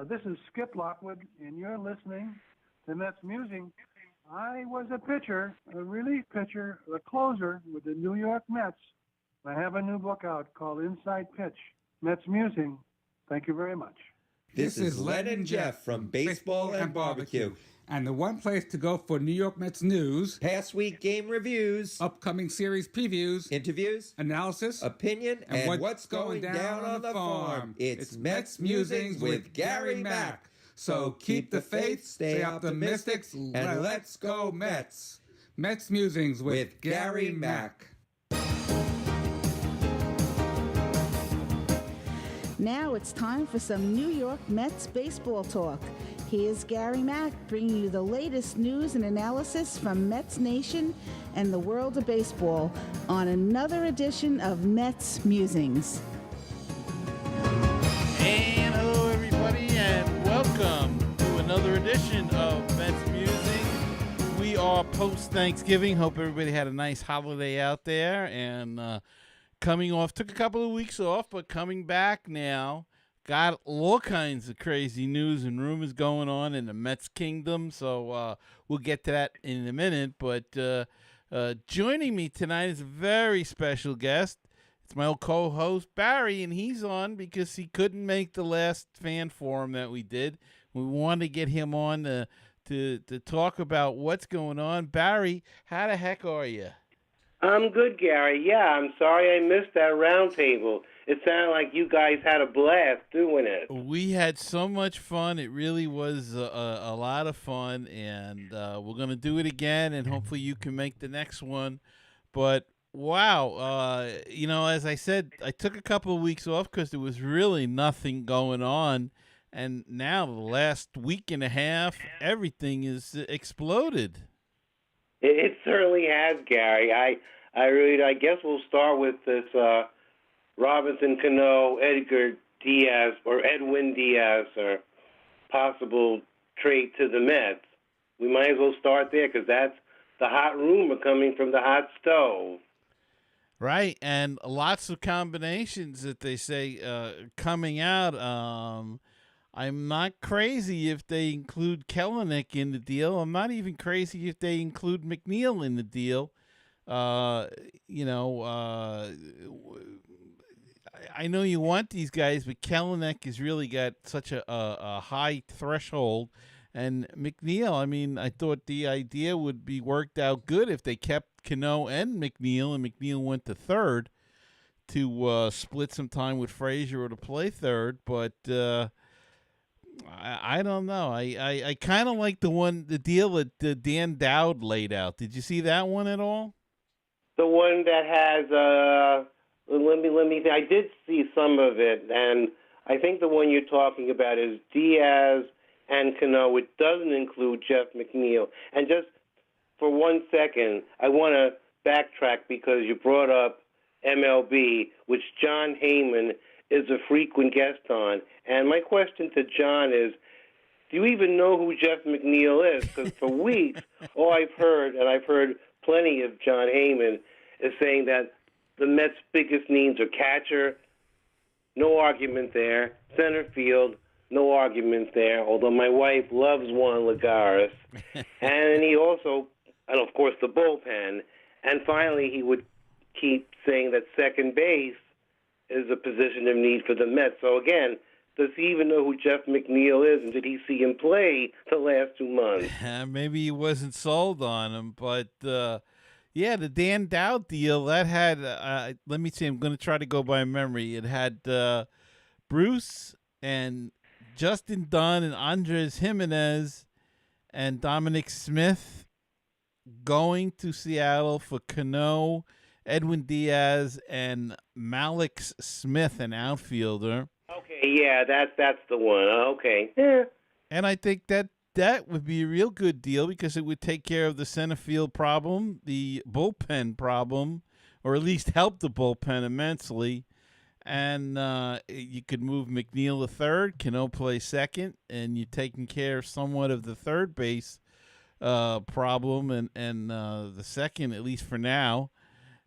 This is Skip Lockwood, and you're listening to MetsMusings. I was a pitcher, a relief pitcher, a closer with the New York Mets. I have a new book out called Inside Pitch, MetsMusings. Thank you very much. This is Len and Jeff from Baseball and Barbecue. And the one place to go for New York Mets news, Past week game reviews, upcoming series previews, interviews, analysis, opinion, and what's going down on the farm. It's Mets Musings with Gary Mack. So keep the faith, stay optimistic, and let's go Mets. Mets Musings with Gary Mack. Now it's time for some New York Mets baseball talk. Here's Gary Mack bringing you the latest news and analysis from Mets Nation and the world of baseball on another edition of Mets Musings. And hello, everybody, and welcome to another edition of Mets Musings. We are post-Thanksgiving. Hope everybody had a nice holiday out there, and coming off, took a couple of weeks off, but coming back now. Got all kinds of crazy news and rumors going on in the Mets kingdom, so we'll get to that in a minute. But joining me tonight is a very special guest. It's my old co-host, Barry, and he's on because he couldn't make the last fan forum that we did. We wanted to get him on to talk about what's going on. Barry, how the heck are you? I'm good, Gary. Yeah, I'm sorry I missed that round table. It sounded like you guys had a blast doing it. We had so much fun. It really was a lot of fun, and we're going to do it again, and hopefully you can make the next one. But, wow, as I said, I took a couple of weeks off because there was really nothing going on, and now the last week and a half, everything is exploded. It certainly has, Gary. I guess we'll start with this Robinson Cano, Edgar Diaz, or Edwin Diaz, or possible trade to the Mets. We might as well start there because that's the hot rumor coming from the hot stove. Right, and lots of combinations that they say coming out. I'm not crazy if they include Kelenic in the deal. I'm not even crazy if they include McNeil in the deal. I know you want these guys, but Kelenic has really got such a high threshold. And McNeil, I mean, I thought the idea would be worked out good if they kept Cano and McNeil went to third to split some time with Frazier or to play third. But I don't know. I kind of like the deal that Dan Dowd laid out. Did you see that one at all? The one that has let me think. I did see some of it, and I think the one you're talking about is Diaz and Cano, which doesn't include Jeff McNeil. And just for 1 second, I want to backtrack because you brought up MLB, which John Heyman is a frequent guest on. And my question to John is, do you even know who Jeff McNeil is? Because for weeks, all I've heard, and I've heard plenty of John Heyman, is saying that the Mets' biggest needs are catcher, no argument there, center field, no argument there, although my wife loves Juan Lagares. And he also, and of course, the bullpen. And finally, he would keep saying that second base is a position of need for the Mets. So again, does he even know who Jeff McNeil is, and did he see him play the last 2 months? Maybe he wasn't sold on him, but yeah, the Dan Dowd deal, that had, let me see, I'm going to try to go by memory. It had Bruce and Justin Dunn and Andres Jimenez and Dominic Smith going to Seattle for Cano, Edwin Diaz, and Malik Smith, an outfielder. Okay, yeah, that's the one. Okay. Yeah. And I think that would be a real good deal because it would take care of the center field problem, the bullpen problem, or at least help the bullpen immensely. And you could move McNeil to third, Cano play second, and you're taking care somewhat of the third base problem and the second, at least for now.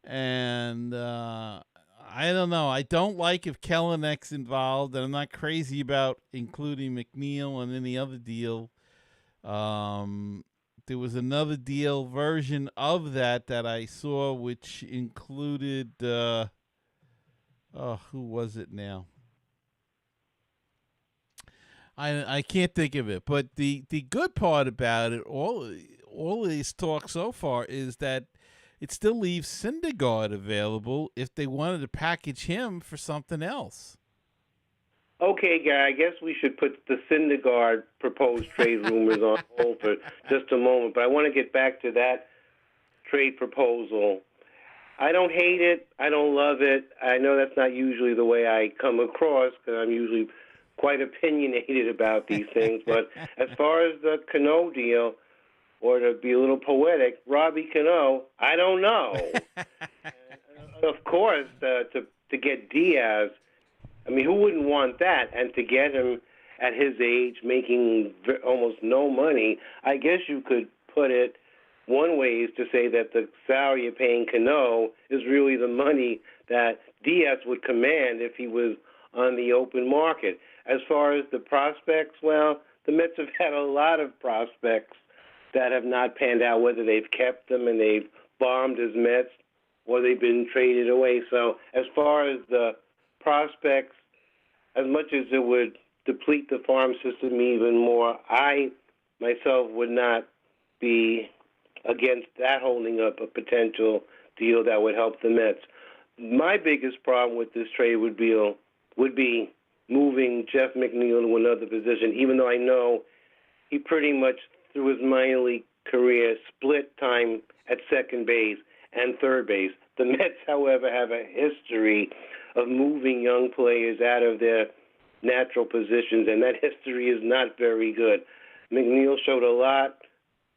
And I don't know. I don't like if Kelenick's involved, and I'm not crazy about including McNeil in any other deal. There was another deal version of that I saw, which included who was it now? I can't think of it. But the good part about it, all of these talk so far, is that it still leaves Syndergaard available if they wanted to package him for something else. Okay, Gary, I guess we should put the Syndergaard proposed trade rumors on hold for just a moment, but I want to get back to that trade proposal. I don't hate it. I don't love it. I know that's not usually the way I come across because I'm usually quite opinionated about these things, but as far as the Cano deal, or to be a little poetic, Robbie Cano, I don't know. Of course, to get Diaz, I mean, who wouldn't want that? And to get him at his age, making almost no money, I guess you could put it one way is to say that the salary you're paying Cano is really the money that Diaz would command if he was on the open market. As far as the prospects, well, the Mets have had a lot of prospects that have not panned out, whether they've kept them and they've bombed as Mets or they've been traded away. So as far as the prospects, as much as it would deplete the farm system even more, I myself would not be against that holding up a potential deal that would help the Mets. My biggest problem with this trade would be moving Jeff McNeil to another position, even though I know he pretty much through his minor league career split time at second base and third base. The Mets, however, have a history of moving young players out of their natural positions, and that history is not very good. McNeil showed a lot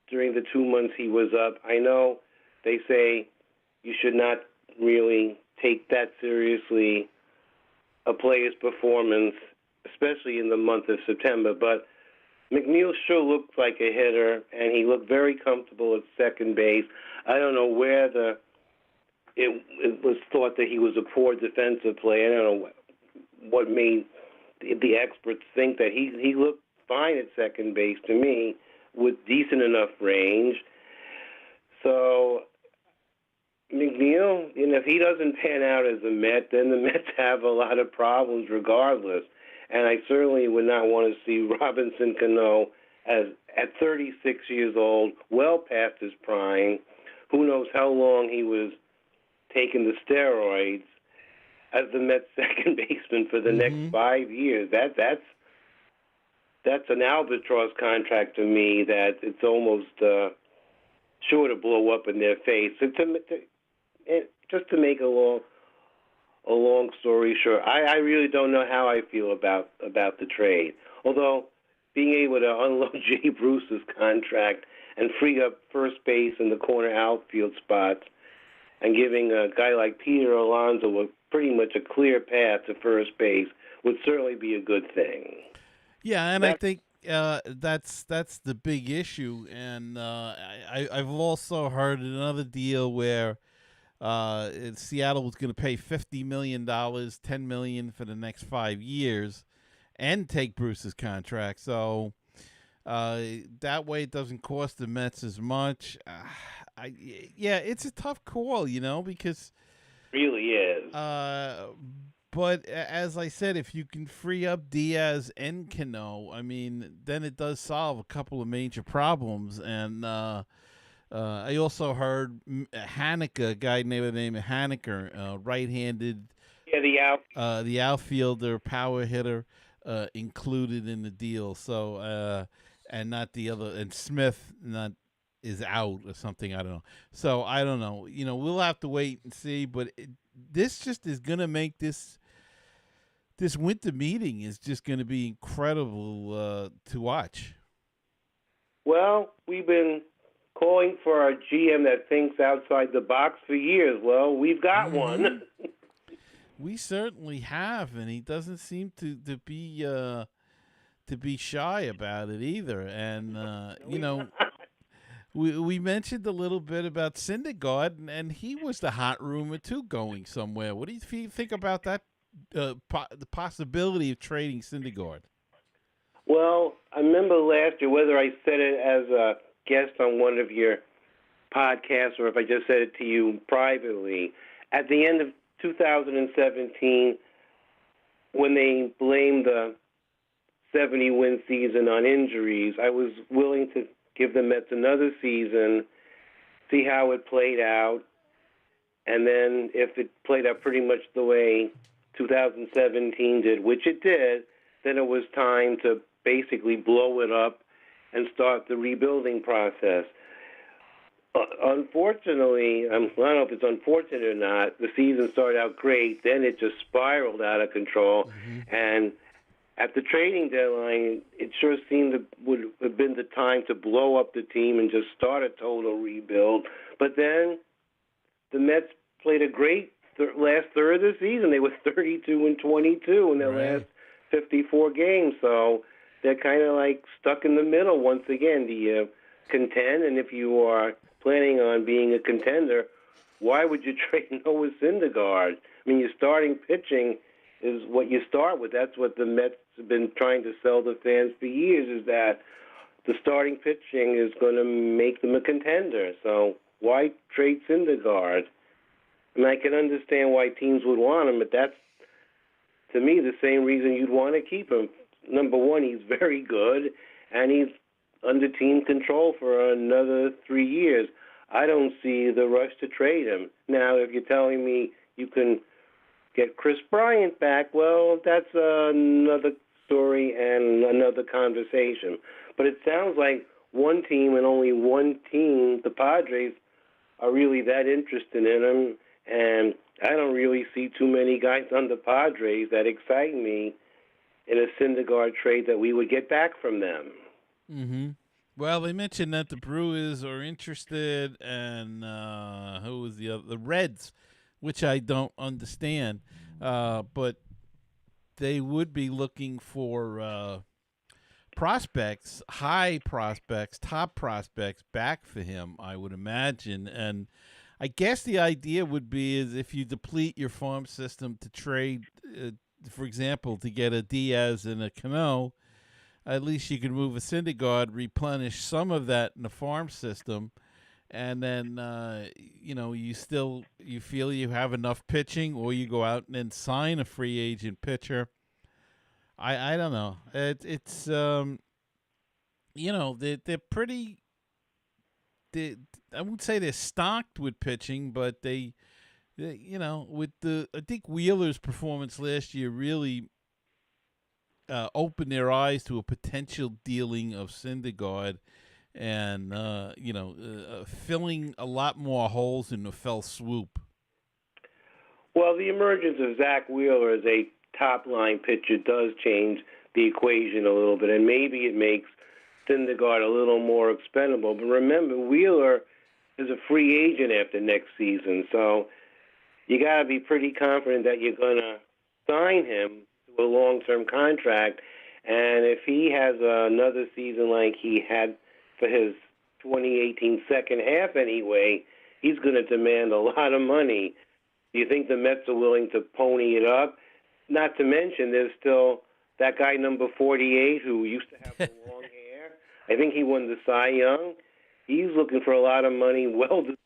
during the 2 months he was up. I know they say you should not really take that seriously, a player's performance, especially in the month of September, but McNeil sure looked like a hitter, and he looked very comfortable at second base. I don't know where it was thought that he was a poor defensive player. I don't know what made the experts think that he looked fine at second base to me with decent enough range. So McNeil, if he doesn't pan out as a Met, then the Mets have a lot of problems regardless. And I certainly would not want to see Robinson Cano at 36 years old, well past his prime. Who knows how long he was taking the steroids as the Mets second baseman for the next 5 years. That's an albatross contract to me that it's almost sure to blow up in their face. So just to make a long story short, I really don't know how I feel about the trade. Although being able to unload Jay Bruce's contract and free up first base and the corner outfield spots and giving a guy like Peter Alonso pretty much a clear path to first base would certainly be a good thing. Yeah, and I think that's the big issue. And I've also heard another deal where Seattle was going to pay $50 million, $10 million for the next 5 years, and take Bruce's contract. So that way it doesn't cost the Mets as much. It's a tough call, because it really is. But as I said, if you can free up Diaz and Cano, I mean, then it does solve a couple of major problems. And I also heard Haneker, a guy by the name of Haneker, right-handed, the outfielder, power hitter, included in the deal. So and not the other, and Smith is out or something. I don't know. So I don't know. We'll have to wait and see. But this just is going to make this winter meeting is just going to be incredible to watch. Well, we've been calling for a GM that thinks outside the box for years. Well, we've got one. We certainly have, and he doesn't seem to be shy about it either. And we mentioned a little bit about Syndergaard, and he was the hot rumor too, going somewhere. What do you think about that? The possibility of trading Syndergaard. Well, I remember last year, whether I said it as a guest on one of your podcasts or if I just said it to you privately, at the end of 2017, when they blamed the 70-win season on injuries, I was willing to give the Mets another season, see how it played out, and then if it played out pretty much the way 2017 did, which it did, then it was time to basically blow it up and start the rebuilding process. Unfortunately, I don't know if it's unfortunate or not, the season started out great, then it just spiraled out of control, and at the trading deadline, it sure seemed to would have been the time to blow up the team and just start a total rebuild. But then the Mets played a great last third of the season. They were 32-22 in their last 54 games. So they're kind of like stuck in the middle once again. Do you contend? And if you are planning on being a contender, why would you trade Noah Syndergaard? I mean, your starting pitching is what you start with. That's what the Mets have been trying to sell the fans for years, is that the starting pitching is going to make them a contender. So why trade Syndergaard? And I can understand why teams would want him, but that's, to me, the same reason you'd want to keep him. Number one, he's very good, and he's under team control for another 3 years. I don't see the rush to trade him. Now, if you're telling me you can get Chris Bryant back, well, that's another story and another conversation. But it sounds like one team and only one team, the Padres, are really that interested in him, and I don't really see too many guys on the Padres that excite me in a Syndergaard trade that we would get back from them. Mm-hmm. Well, they mentioned that the Brewers are interested, and who was the other? The Reds, which I don't understand, but they would be looking for prospects, high prospects, top prospects back for him, I would imagine. And I guess the idea would be is if you deplete your farm system to trade, for example, to get a Diaz and a Cano, at least you can move a Syndergaard, replenish some of that in the farm system, and then you feel you have enough pitching, or you go out and then sign a free agent pitcher. I don't know. It's they're pretty. I wouldn't say they're stocked with pitching, but I think Wheeler's performance last year really opened their eyes to a potential dealing of Syndergaard, and filling a lot more holes in the fell swoop. Well, the emergence of Zach Wheeler as a top-line pitcher does change the equation a little bit, and maybe it makes Syndergaard a little more expendable. But remember, Wheeler is a free agent after next season, so you got to be pretty confident that you're going to sign him to a long-term contract. And if he has another season like he had for his 2018 second half anyway, he's going to demand a lot of money. Do you think the Mets are willing to pony it up? Not to mention, there's still that guy number 48 who used to have the long hair. I think he won the Cy Young. He's looking for a lot of money, well-deserved.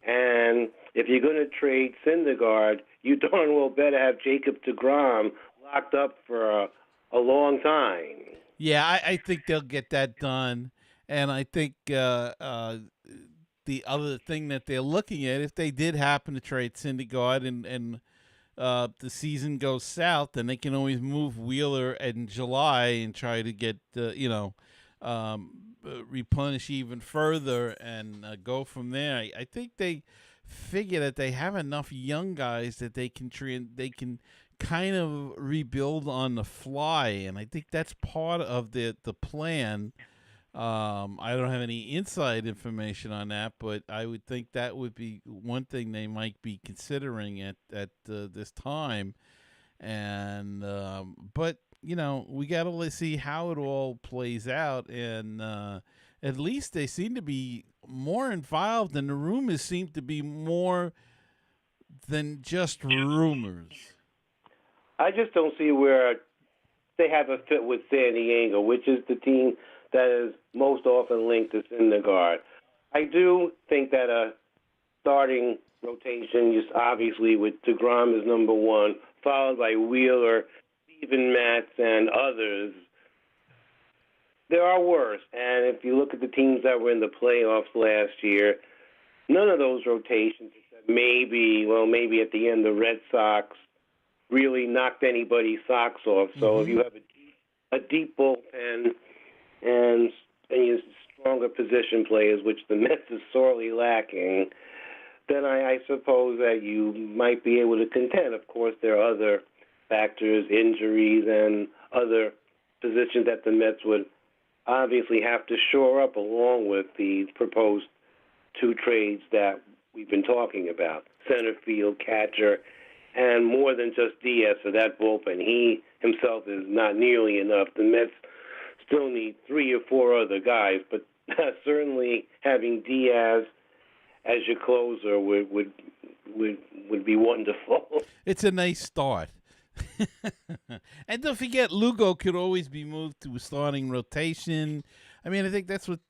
And if you're going to trade Syndergaard, you darn well better have Jacob deGrom locked up for a long time. Yeah, I think they'll get that done. And I think the other thing that they're looking at, if they did happen to trade Syndergaard and the season goes south, then they can always move Wheeler in July and try to get replenish even further and go from there. I think they figure that they have enough young guys that they can kind of rebuild on the fly, and I think that's part of the plan. I don't have any inside information on that, but I would think that would be one thing they might be considering at this time. And but we got to see how it all plays out. And at least they seem to be more involved, and the rumors seem to be more than just rumors. I just don't see where they have a fit with San Diego, which is the team that is most often linked to Syndergaard. I do think that a starting rotation, just obviously with DeGrom as number one, followed by Wheeler, Steven Matz, and others. There are worse. And if you look at the teams that were in the playoffs last year, none of those rotations, except maybe at the end the Red Sox, really knocked anybody's socks off. So if you have a deep bullpen and you stronger position players, which the Mets is sorely lacking, then I suppose that you might be able to contend. Of course, there are other factors, injuries, and other positions that the Mets would obviously have to shore up along with the proposed two trades that we've been talking about, center field, catcher, and more than just Diaz for that bullpen. He himself is not nearly enough. The Mets still need 3 or 4 other guys, but certainly having Diaz as your closer would be wonderful. It's a nice start. And don't forget, Lugo could always be moved to a starting rotation. I mean, I think that's what,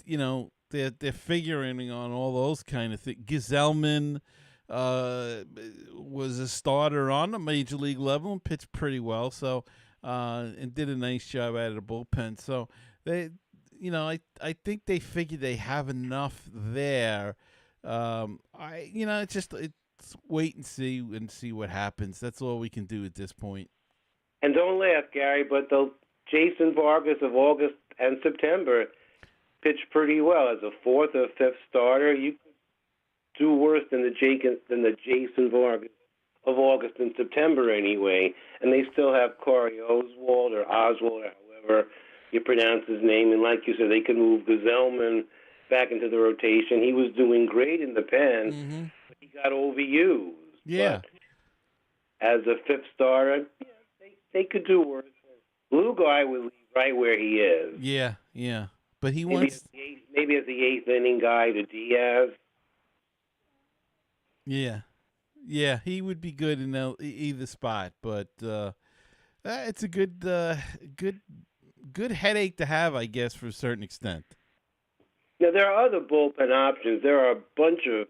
they're figuring on, all those kind of things. Giselman was a starter on the major league level and pitched pretty well, so and did a nice job out of the bullpen. So they, I think they figure they have enough there. It's wait and see what happens. That's all we can do at this point. And don't laugh, Gary, but the Jason Vargas of August and September pitched pretty well as a 4th or 5th starter. You could do worse than the Jason Vargas of August and September anyway. And they still have Corey Oswald or however you pronounce his name. And like you said, they could move Giselman back into the rotation. He was doing great in the pen, but he got overused. Yeah. But as a 5th starter, they could do worse. Lugo, I would leave right where he is. Yeah. But he maybe wants... maybe as the 8th inning guy to Diaz. Yeah, he would be good in either spot. But it's a good headache to have, I guess, for a certain extent. Now, there are other bullpen options. There are a bunch of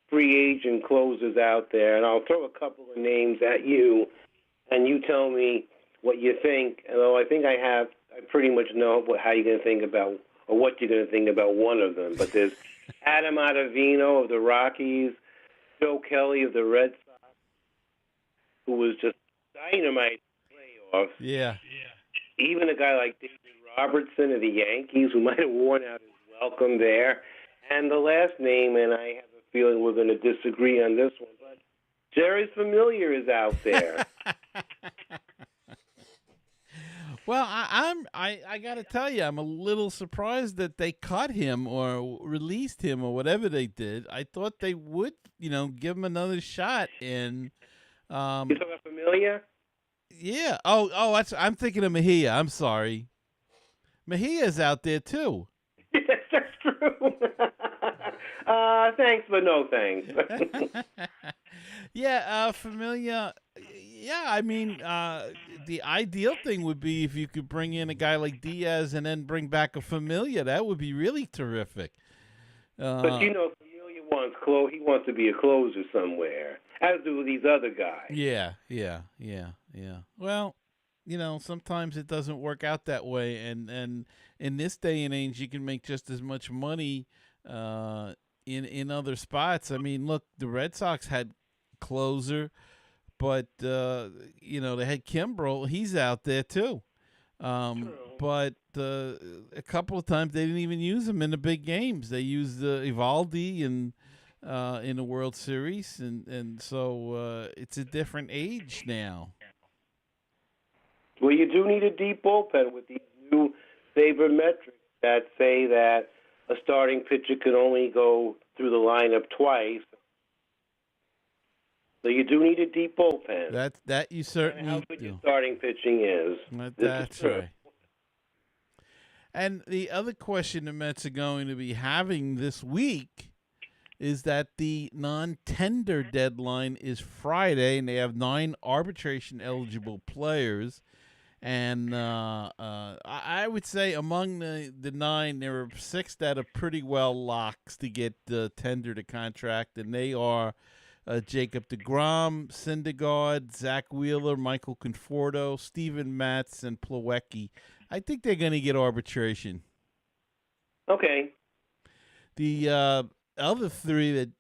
free agent closers out there, and I'll throw a couple of names at you, and you tell me what you think. Although I think I pretty much know how you're going to think about, or what you're going to think about one of them. But there's Adam Ottavino of the Rockies, Joe Kelly of the Red Sox, who was just dynamite in the playoffs. Yeah. Even a guy like David Robertson of the Yankees, who might have worn out his welcome there. And the last name, and I have a feeling we're going to disagree on this one, but Jerry's Familiar is out there. Well, I got to tell you, I'm a little surprised that they cut him or released him or whatever they did. I thought they would, give him another shot. And you talking about Familia? Yeah. Oh, I'm thinking of Mejia. I'm sorry. Mejia's out there too. Yes, that's true. Thanks, but no thanks. Yeah, Familia. Yeah, I mean, the ideal thing would be if you could bring in a guy like Diaz and then bring back a Familia. That would be really terrific. But Familia he wants to be a closer somewhere, as do these other guys. Yeah. Well, sometimes it doesn't work out that way, and in this day and age, you can make just as much money in other spots. I mean, look, the Red Sox had closer, but they had Kimbrel. He's out there too. But a couple of times they didn't even use him in the big games. They used Evaldi in the World Series, and so it's a different age now. Well, you do need a deep bullpen with these new sabermetrics that say that a starting pitcher can only go through the lineup twice. So you do need a deep bullpen. That you certainly and how good do. your starting pitching is. That's right. And the other question the Mets are going to be having this week is that the non-tender deadline is Friday, and they have 9 arbitration-eligible players. And I would say among the 9, there are 6 that are pretty well locks to get tendered a contract, and they are Jacob deGrom, Syndergaard, Zach Wheeler, Michael Conforto, Steven Matz, and Plawecki. I think they're going to get arbitration. Okay. The other 3 that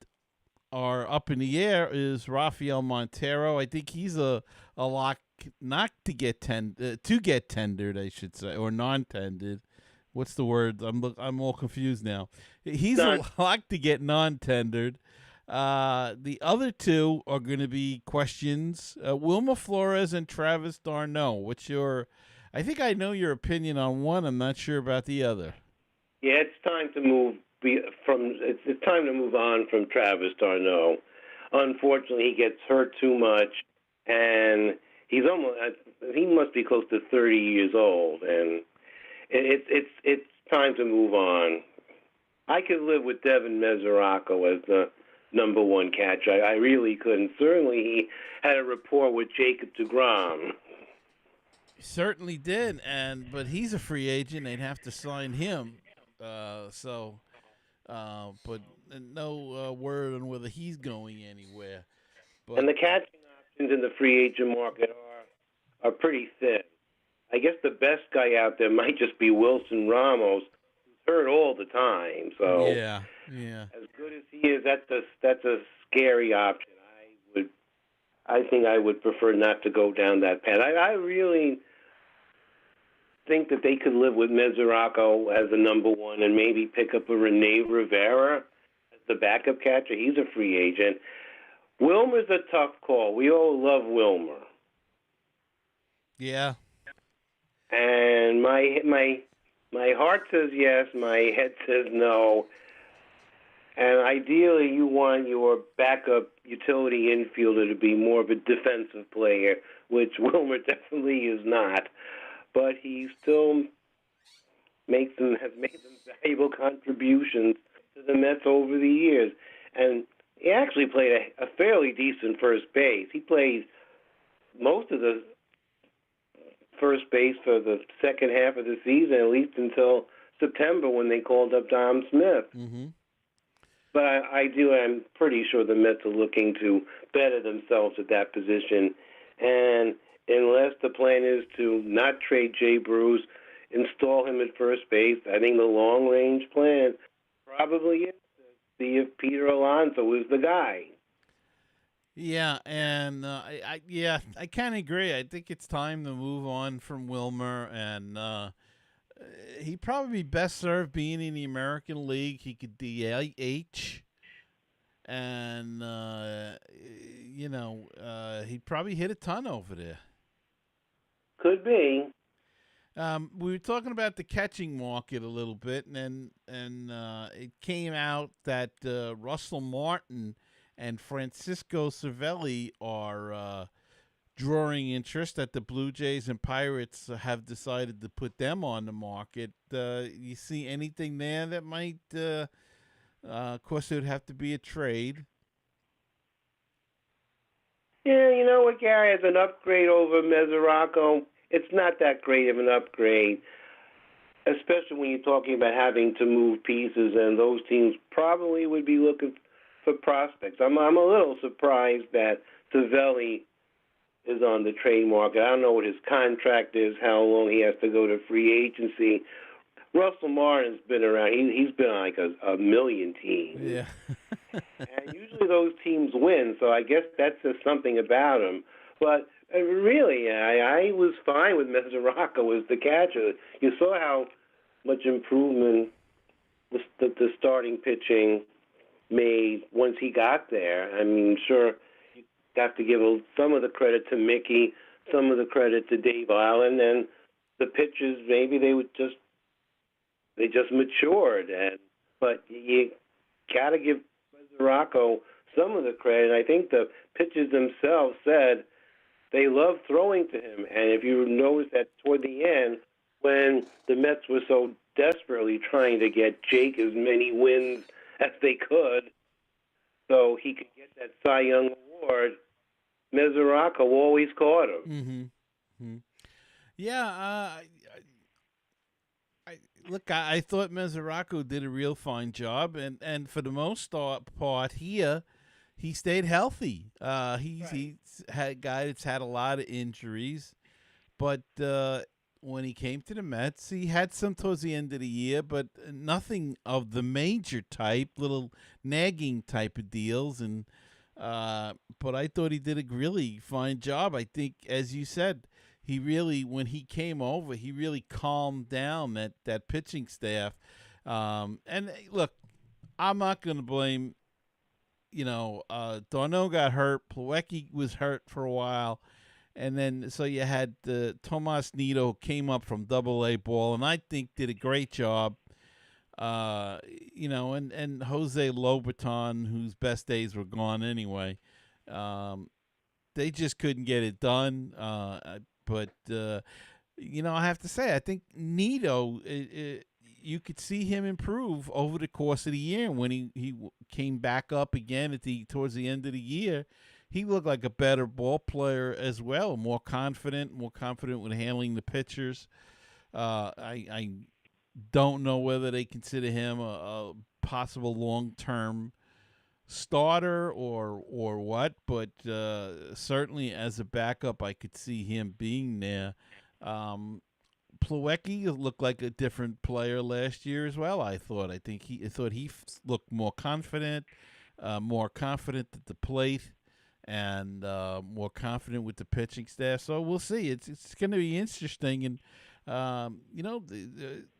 are up in the air is Rafael Montero. I think he's a lock not to get tendered, I should say, or non-tendered. What's the word? I'm all confused now. He's a lock to get non-tendered. The other 2 are going to be questions. Wilmer Flores and Travis d'Arnaud. I think I know your opinion on one. I'm not sure about the other. Yeah, it's time to move It's time to move on from Travis d'Arnaud. Unfortunately, he gets hurt too much, and he must be close to 30 years old, and it's time to move on. I could live with Devin Mesoraco as the number 1 catcher. I really couldn't. Certainly, he had a rapport with Jacob deGrom. Certainly did, but he's a free agent. They'd have to sign him. But no word on whether he's going anywhere. And the catching options in the free agent market are pretty thin. I guess the best guy out there might just be Wilson Ramos, who's hurt all the time. So yeah. As good as he is, that's a scary option. I think I would prefer not to go down that path. I really think that they could live with Mesoraco as the number 1 and maybe pick up a Rene Rivera as the backup catcher. He's a free agent. Wilmer's a tough call. We all love Wilmer. Yeah. And my heart says yes, my head says no. And ideally, you want your backup utility infielder to be more of a defensive player, which Wilmer definitely is not. But he still has made some valuable contributions to the Mets over the years. And he actually played a fairly decent first base. He played most of the first base for the second half of the season, at least until September when they called up Dom Smith. Mm-hmm. But I'm pretty sure the Mets are looking to better themselves at that position. And unless the plan is to not trade Jay Bruce, install him at first base, I think the long-range plan probably is to see if Peter Alonso is the guy. Yeah, and I kind of agree. I think it's time to move on from Wilmer, and he'd probably be best served being in the American League. He could DH, and he'd probably hit a ton over there. Could be. We were talking about the catching market a little bit, and it came out that Russell Martin and Francisco Cervelli are drawing interest, that the Blue Jays and Pirates have decided to put them on the market. You see anything there that might, of course, it would have to be a trade. Yeah, you know what, Gary, as an upgrade over Mesoraco, it's not that great of an upgrade, especially when you're talking about having to move pieces, and those teams probably would be looking for prospects. I'm a little surprised that Cervelli is on the trade market. I don't know what his contract is, how long he has to go to free agency. Russell Martin's been around. He's been on like a million teams. Yeah. And usually those teams win, so I guess that says something about him. But really, I was fine with Mesoraco as the catcher. You saw how much improvement the starting pitching made once he got there. I mean, sure, you have to give some of the credit to Mickey, some of the credit to Dave Island, and the pitchers, maybe they just matured. But you got to give Mesoraco some of the credit. I think the pitchers themselves said they loved throwing to him. And if you notice that toward the end, when the Mets were so desperately trying to get Jake as many wins as they could so he could get that Cy Young award, Mesoraco always caught him. Mm-hmm. Mm-hmm. Yeah, I thought Mesoraco did a real fine job, and for the most part here, he stayed healthy. He's had a guy that's had a lot of injuries, but when he came to the Mets, he had some towards the end of the year, but nothing of the major type, little nagging type of deals. And but I thought he did a really fine job. I think, as you said, he really, when he came over, he really calmed down that pitching staff. And look, I'm not going to blame. Darno got hurt. Plawecki was hurt for a while. And then, so you had Tomas Nido came up from Double-A ball, and I think did a great job. And Jose Lobaton, whose best days were gone anyway. They just couldn't get it done. But I have to say, I think Nido, you could see him improve over the course of the year. And when he came back up again towards the end of the year, he looked like a better ball player as well, more confident with handling the pitchers. I don't know whether they consider him a possible long-term starter or what, but certainly as a backup, I could see him being there. Plawecki looked like a different player last year as well. I thought he looked more confident at the plate, and more confident with the pitching staff. So we'll see. It's going to be interesting, and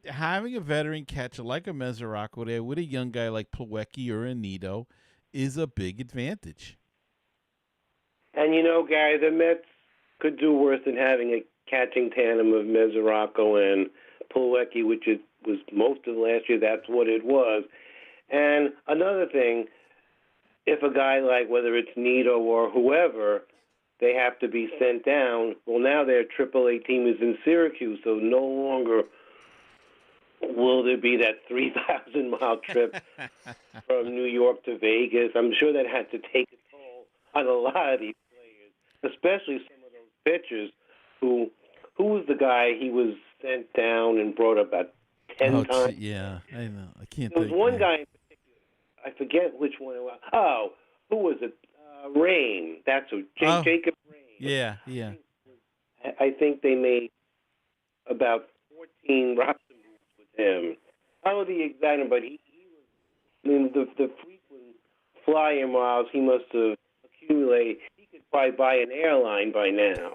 having a veteran catcher like a Mesoraco there with a young guy like Plawecki or a Nido is a big advantage. And Gary, the Mets could do worse than having a catching tandem of Mesoraco and Plawecki, which it was most of last year. That's what it was. And another thing, if a guy like, whether it's Nido or whoever, they have to be sent down, well, now their AAA team is in Syracuse, so no longer will there be that 3,000-mile trip from New York to Vegas. I'm sure that had to take a toll on a lot of these players, especially some of those pitchers who was the guy he was sent down and brought up about 10 times? Yeah, I know. I can't There was one guy in particular, I forget which one it was. Oh, who was it? Rain. That's who. Jacob Rain. Yeah. I think they made about 14 roster moves with him. I don't know the exact number, but he was, the frequent flyer miles he must have accumulated. He could probably buy an airline by now.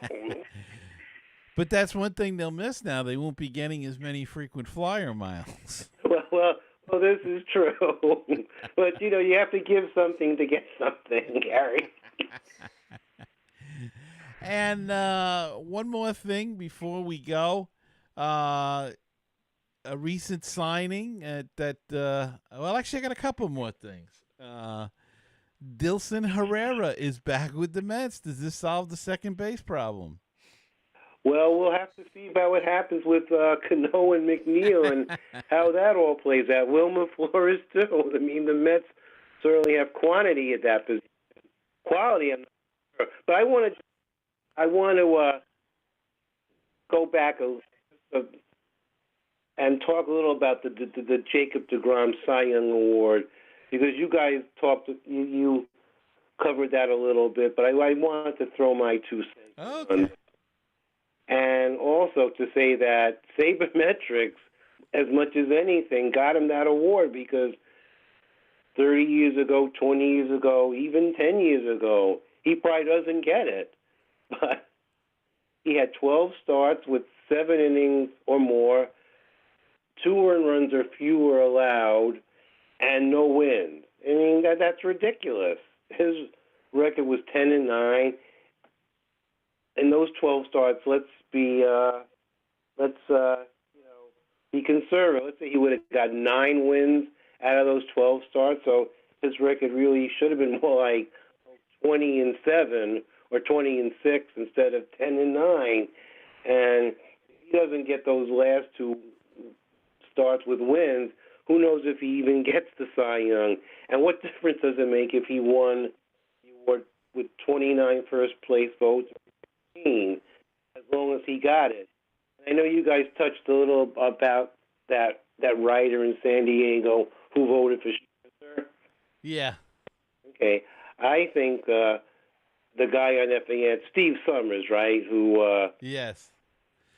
But that's one thing they'll miss now. They won't be getting as many frequent flyer miles. Well, this is true. But, you have to give something to get something, Gary. And one more thing before we go. A recent signing actually I got a couple more things. Dilson Herrera is back with the Mets. Does this solve the second base problem? Well, we'll have to see about what happens with Cano and McNeil and how that all plays out. Wilmer Flores, too. I mean, the Mets certainly have quantity at that position. Quality, I'm not sure. But I want to go back and talk a little about the Jacob deGrom Cy Young Award, because you guys you covered that a little bit, but I wanted to throw my 2 cents on. And also to say that Sabermetrics, as much as anything, got him that award, because 30 years ago, 20 years ago, even 10 years ago, he probably doesn't get it. But he had 12 starts with 7 innings or more, 2 earned runs or fewer allowed, and no wins. I mean, that's ridiculous. His record was 10-9. In those 12 starts, let's be conservative. Let's say he would have got 9 wins out of those 12 starts. So his record really should have been more like 20-7 or 20-6 instead of 10-9. And if he doesn't get those last two starts with wins, who knows if he even gets the Cy Young? And what difference does it make if he won the award with 29 first-place votes, as long as he got it? I know you guys touched a little about that writer in San Diego who voted for Scherzer. Yeah. Okay. I think the guy on FAN, Steve Summers, right, yes.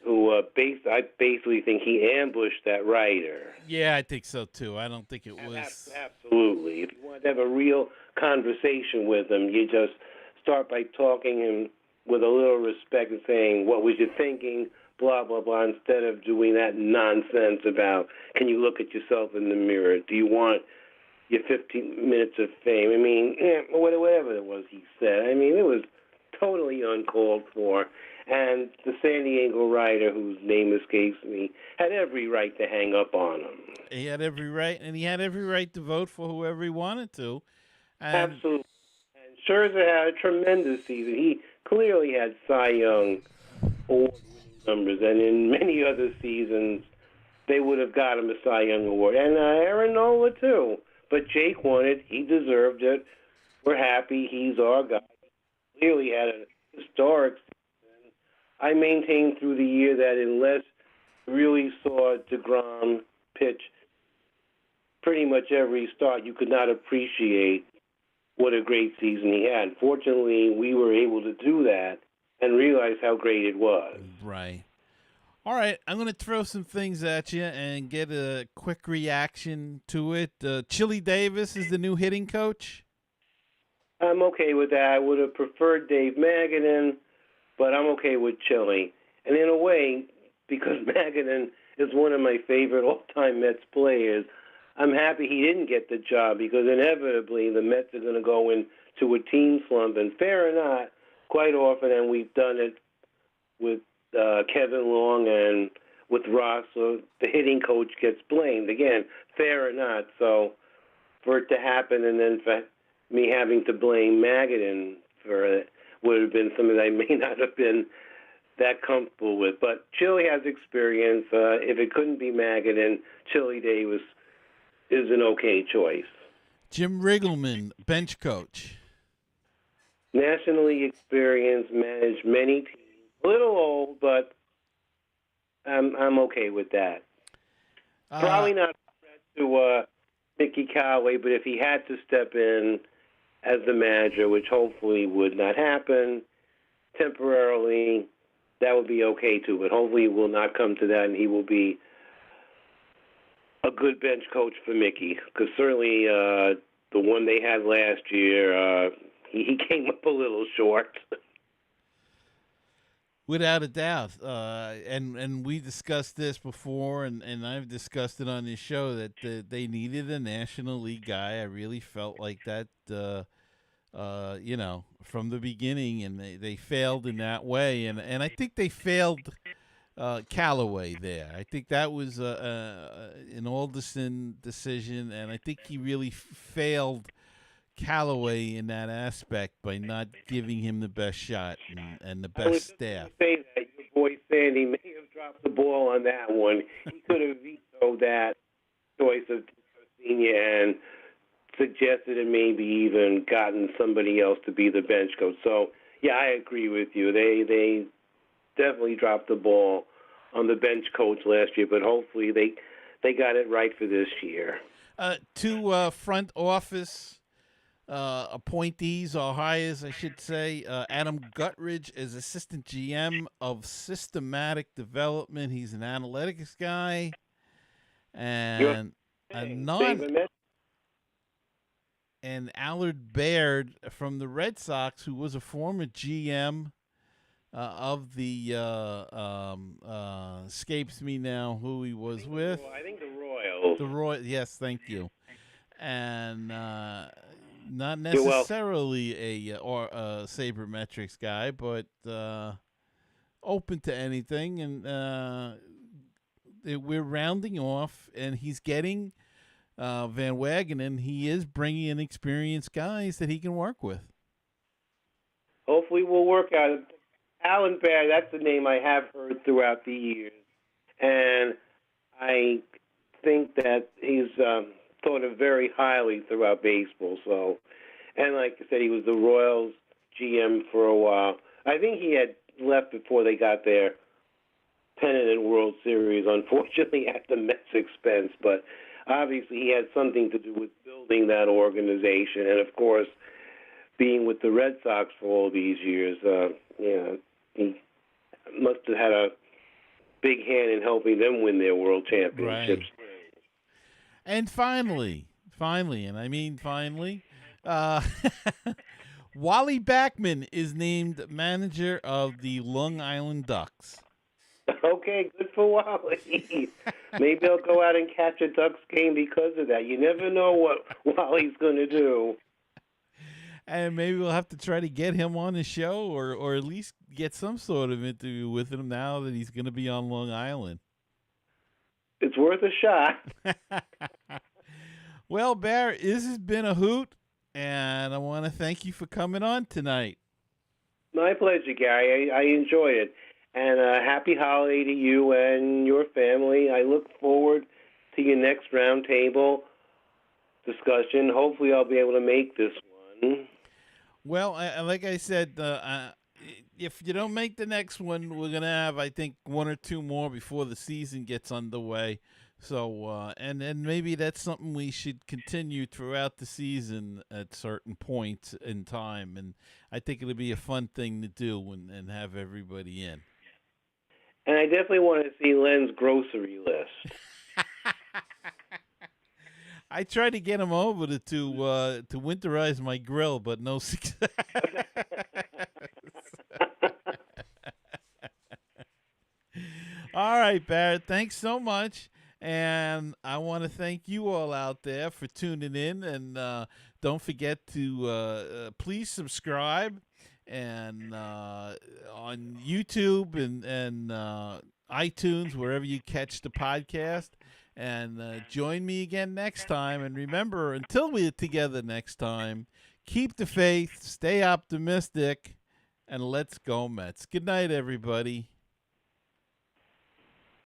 I basically think he ambushed that writer. Yeah, I think so, too. I don't think it was... Absolutely. If you want to have a real conversation with him, you just start by talking him with a little respect and saying, what was you thinking, blah, blah, blah, instead of doing that nonsense about, can you look at yourself in the mirror? Do you want your 15 minutes of fame? I mean, whatever it was he said. I mean, it was totally uncalled for. And the San Diego writer, whose name escapes me, had every right to hang up on him. He had every right, and he had every right to vote for whoever he wanted to. And absolutely. And Scherzer had a tremendous season. He clearly had Cy Young award-winning numbers, and in many other seasons, they would have got him a Cy Young award. And Aaron Nola, too. But Jake won it. He deserved it. We're happy. He's our guy. He clearly had a historic season. I maintained through the year that unless you really saw DeGrom pitch pretty much every start, you could not appreciate what a great season he had. Fortunately, we were able to do that and realize how great it was. Right. All right, I'm going to throw some things at you and get a quick reaction to it. Chili Davis is the new hitting coach? I'm okay with that. I would have preferred Dave Magadan, but I'm okay with Chili. And in a way, because Magadan is one of my favorite all-time Mets players, I'm happy he didn't get the job because inevitably the Mets are going to go into a team slump. And fair or not, quite often, and we've done it with Kevin Long and with Ross, so the hitting coach gets blamed. Again, fair or not. So for it to happen and then for me having to blame Magadan for it would have been something that I may not have been that comfortable with. But Chili has experience. If it couldn't be Magadan, Chili Davis is an okay choice. Jim Riggleman, bench coach. Nationally experienced, managed many teams. A little old, but I'm okay with that. Probably not a threat to Mickey Callaway, but if he had to step in as the manager, which hopefully would not happen temporarily, that would be okay too. But hopefully it will not come to that, and he will be a good bench coach for Mickey. Because certainly the one they had last year, he came up a little short. Without a doubt, and we discussed this before, and I've discussed it on this show that they needed a National League guy. I really felt like that, from the beginning, and they failed in that way, and I think they failed Callaway there. I think that was an Alderson decision, and I think he really failed Callaway in that aspect by not giving him the best shot and the best staff. I was say that your boy Sandy may have dropped the ball on that one. He could have vetoed that choice of Senior and suggested and maybe even gotten somebody else to be the bench coach. So, yeah, I agree with you. They definitely dropped the ball on the bench coach last year, but hopefully they got it right for this year. Two front office appointees or hires, I should say. Adam Guttridge is assistant GM of systematic development. He's an analytics guy, and and Allard Baird from the Red Sox, who was a former GM of the escapes me now who he was with. I think the Royals. The Royals. Yes, thank you. And not necessarily a sabermetrics guy, but open to anything. And we're rounding off, and he's getting Van Wagenen, he is bringing in experienced guys that he can work with. Hopefully we'll work out. Alan Bear, that's the name I have heard throughout the years. And I think that he's thought of very highly throughout baseball. So, and like I said, he was the Royals GM for a while. I think he had left before they got their pennant and World Series, unfortunately, at the Mets' expense. But obviously he had something to do with building that organization. And, of course, being with the Red Sox for all these years, he must have had a big hand in helping them win their world championships. Right. And finally, and I mean finally, Wally Backman is named manager of the Long Island Ducks. Okay, good for Wally. Maybe I'll go out and catch a Ducks game because of that. You never know what Wally's going to do. And maybe we'll have to try to get him on the show or at least get some sort of interview with him now that he's going to be on Long Island. It's worth a shot. Well, Bear, this has been a hoot, and I want to thank you for coming on tonight. My pleasure, Gary. I enjoyed it. And a happy holiday to you and your family. I look forward to your next roundtable discussion. Hopefully I'll be able to make this one. Well, like I said, if you don't make the next one, we're going to have, I think, one or two more before the season gets underway. So, and maybe that's something we should continue throughout the season at certain points in time. And I think it'll be a fun thing to do and have everybody in. And I definitely want to see Len's grocery list. I tried to get him over to winterize my grill, but no success. All right, Barrett, thanks so much. And I want to thank you all out there for tuning in. And don't forget to please subscribe and on YouTube and iTunes, wherever you catch the podcast. And join me again next time. And remember, until we're together next time, keep the faith, stay optimistic, and let's go Mets. Good night, everybody.